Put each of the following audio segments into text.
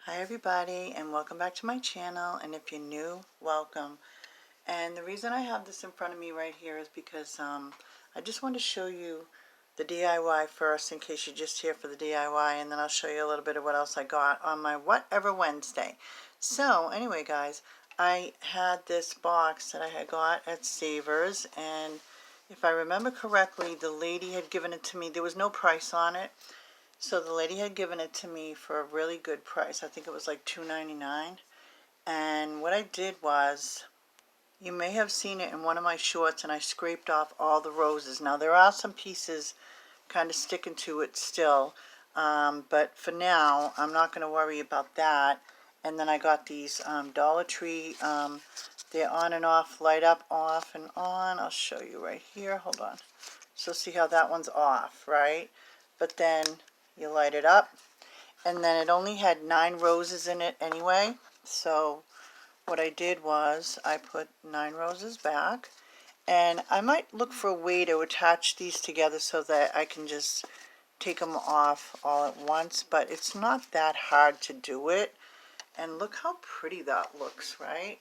Hi everybody, and welcome back to my channel, and if you're new, welcome. And the reason I have this in front of me right here is because I just want to show you the DIY first, in case you're just here for the DIY, and then I'll show you a little bit of what else I got on my Whatever Wednesday. So anyway guys, I had this box that I had got at Savers, and if I remember correctly, the lady had given it to me. There was no price on it. So the lady had given it to me for a really good price. I think it was like $2.99. And what I did was, you may have seen it in one of my shorts, and I scraped off all the roses. Now there are some pieces kind of sticking to it still, but for now I'm not going to worry about that. And then I got these Dollar Tree, they're on and off, light up, off and on. I'll show you right here, hold on. So see how that one's off, right? But then you light it up, and then it only had 9 roses in it anyway. So what I did was I put 9 roses back, and I might look for a way to attach these together so that I can just take them off all at once, but it's not that hard to do it. And look how pretty that looks, right?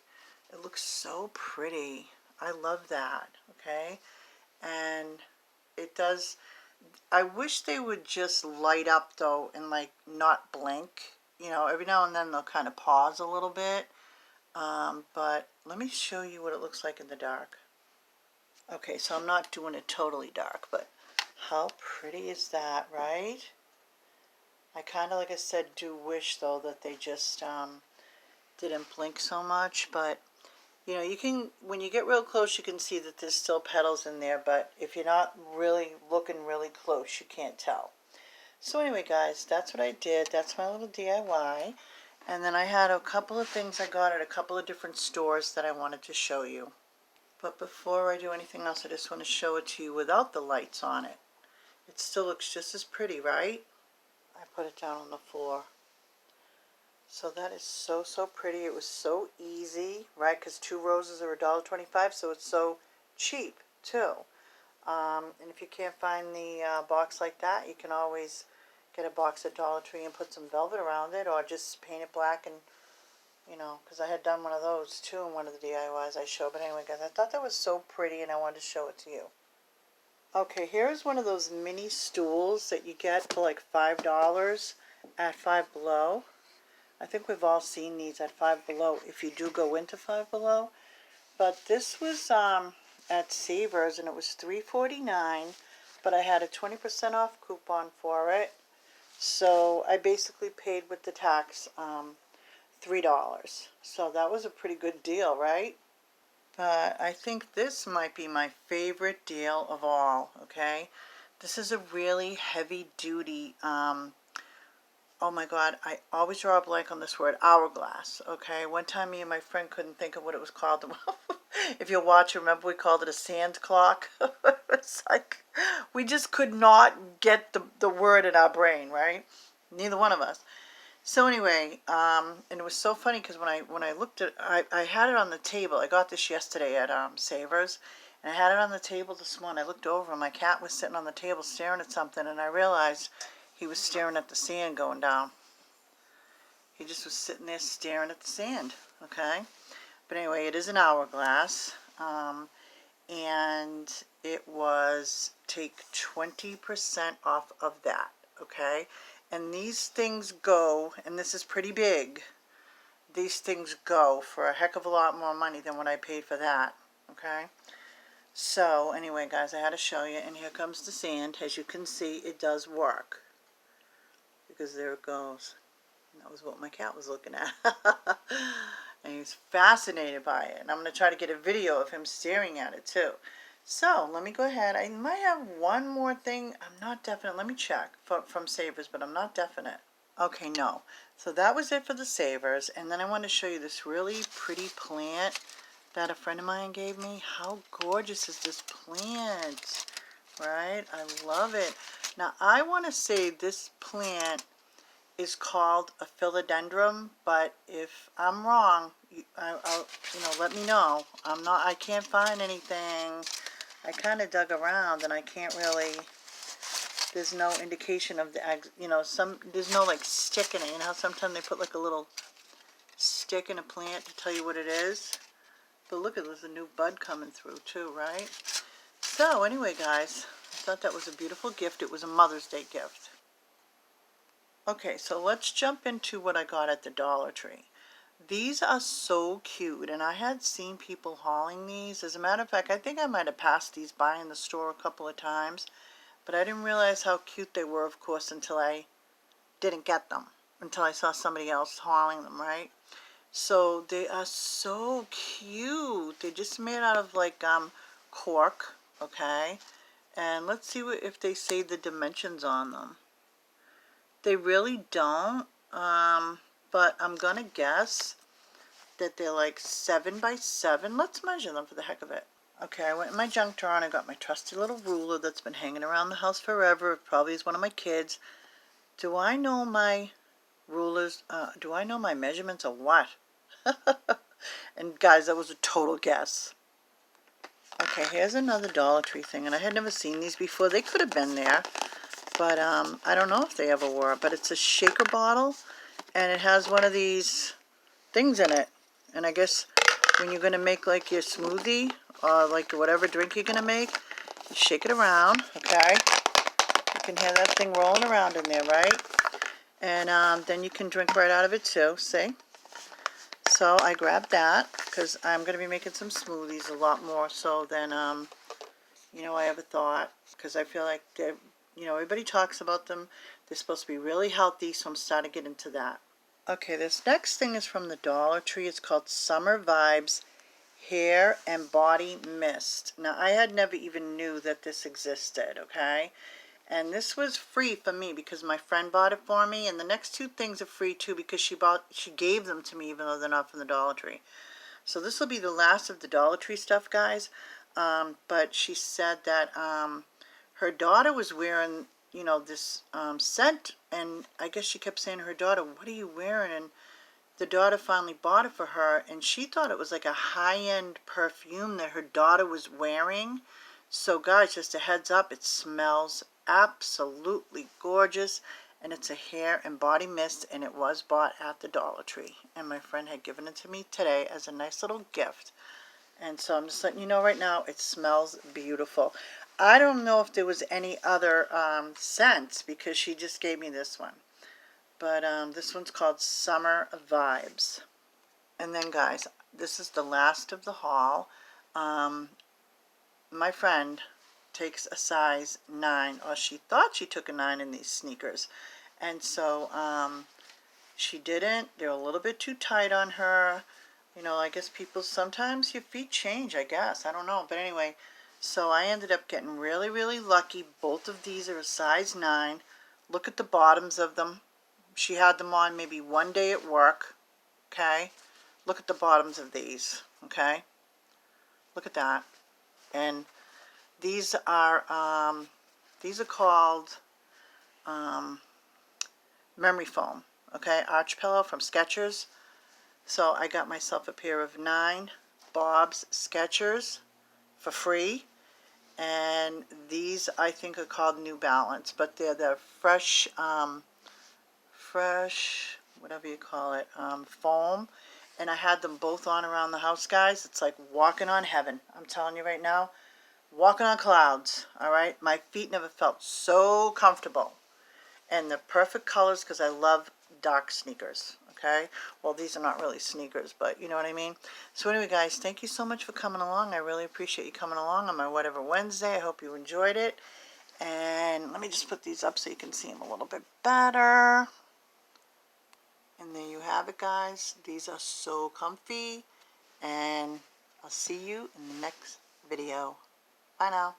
It looks so pretty. I love that, okay? And it does. I wish they would just light up though, and like not blink. You know, every now and then they'll kind of pause a little bit. But let me show you what it looks like in the dark. Okay, so I'm not doing it totally dark, but how pretty is that, right? I kind of, like I said, do wish though that they just didn't blink so much, but you know, you can, when you get real close, you can see that there's still petals in there, but if you're not really looking really close, you can't tell. So anyway, guys, that's what I did. That's my little DIY. And then I had a couple of things I got at a couple of different stores that I wanted to show you. But before I do anything else, I just want to show it to you without the lights on it. It still looks just as pretty, right? I put it down on the floor. So that is so, so pretty. It was so easy, right? Because 2 roses are $1.25, so it's so cheap, too. And if you can't find the box like that, you can always get a box at Dollar Tree and put some velvet around it, or just paint it black, and, you know, because I had done one of those, too, in one of the DIYs I showed. But anyway, guys, I thought that was so pretty, and I wanted to show it to you. Okay, here's one of those mini stools that you get for like $5 at Five Below. I think we've all seen these at Five Below if you do go into Five Below. But this was at Savers, and it was $3.49, but I had a 20% off coupon for it. So I basically paid with the tax $3. So that was a pretty good deal, right? But I think this might be my favorite deal of all, okay? This is a really heavy duty oh my God, I always draw a blank on this word, hourglass, okay? One time me and my friend couldn't think of what it was called. If you'll watch, remember we called it a sand clock? It's like, we just could not get the word in our brain, right? Neither one of us. So anyway, and it was so funny because when I looked at, I had it on the table. I got this yesterday at Savers, and I had it on the table this morning. I looked over, and my cat was sitting on the table staring at something, and I realized he was staring at the sand going down. He just was sitting there staring at the sand, okay? But anyway, it is an hourglass, and it was, take 20% off of that, okay? And these things go, and this is pretty big, these things go for a heck of a lot more money than what I paid for that, okay? So anyway, guys, I had to show you, and here comes the sand. As you can see, it does work, because there it goes. And that was what my cat was looking at. And he was fascinated by it. And I'm going to try to get a video of him staring at it too. So let me go ahead. I might have one more thing. I'm not definite. Let me check from Savers, but I'm not definite. Okay, no. So that was it for the Savers. And then I want to show you this really pretty plant that a friend of mine gave me. How gorgeous is this plant? Right? I love it. Now I want to say this plant is called a philodendron, but if I'm wrong, I'll let me know. I can't find anything. I kind of dug around and I can't really there's no indication of the, you know, there's no like stick in it. You know how sometimes they put like a little stick in a plant to tell you what it is? But look at, there's a new bud coming through too, right? So anyway, guys, I thought that was a beautiful gift. It was a Mother's Day gift. Okay, so let's jump into what I got at the Dollar Tree. These are so cute, and I had seen people hauling these. As a matter of fact, I think I might have passed these by in the store a couple of times, but I didn't realize how cute they were, of course, until I didn't get them, until I saw somebody else hauling them, right? So they are so cute. They're just made out of like cork, okay? And let's see if they say the dimensions on them. They really don't, but I'm gonna guess that they're like 7 by 7. Let's measure them for the heck of it. Okay, I went in my junk drawer and I got my trusty little ruler that's been hanging around the house forever. It probably is one of my kids. Do I know my rulers? Do I know my measurements or what? And guys, that was a total guess. Okay, here's another Dollar Tree thing, and I had never seen these before. They could have been there, but I don't know if they ever were. But it's a shaker bottle, and it has one of these things in it. And I guess when you're going to make like your smoothie or like whatever drink you're going to make, you shake it around, okay? You can hear that thing rolling around in there, right? And then you can drink right out of it too, see? So I grabbed that because I'm going to be making some smoothies, a lot more so than, you know, I ever thought. Because I feel like, you know, everybody talks about them. They're supposed to be really healthy, so I'm starting to get into that. Okay, this next thing is from the Dollar Tree. It's called Summer Vibes Hair and Body Mist. Now, I had never even knew that this existed, okay? And this was free for me because my friend bought it for me. And the next two things are free too because she gave them to me even though they're not from the Dollar Tree. So this will be the last of the Dollar Tree stuff, guys. But she said that her daughter was wearing, you know, this scent. And I guess she kept saying to her daughter, "What are you wearing?" And the daughter finally bought it for her. And she thought it was like a high-end perfume that her daughter was wearing. So guys, just a heads up, it smells absolutely gorgeous, and it's a hair and body mist, and it was bought at the Dollar Tree, and my friend had given it to me today as a nice little gift. And so I'm just letting you know right now, it smells beautiful. I don't know if there was any other scents because she just gave me this one, but this one's called Summer Vibes. And then guys, this is the last of the haul. My friend takes a size 9, or she thought she took a 9 in these sneakers, and so she didn't. They're a little bit too tight on her. You know, I guess people, sometimes your feet change, I guess, I don't know, but anyway, so I ended up getting really, really lucky. Both of these are a size 9. Look at the bottoms of them. She had them on maybe one day at work, okay? Look at the bottoms of these, okay? Look at that. And these are called memory foam, okay? Arch pillow from Skechers. So I got myself a pair of 9 Bob's Skechers for free, and these I think are called New Balance, but they're the fresh, whatever you call it, foam. And I had them both on around the house, guys. It's like walking on heaven. I'm telling you right now. Walking on clouds, all right? My feet never felt so comfortable. And the perfect colors because I love dark sneakers, okay? Well, these are not really sneakers, but you know what I mean? So anyway, guys, thank you so much for coming along. I really appreciate you coming along on my Whatever Wednesday. I hope you enjoyed it. And let me just put these up so you can see them a little bit better. And there you have it, guys. These are so comfy. And I'll see you in the next video. Bye now.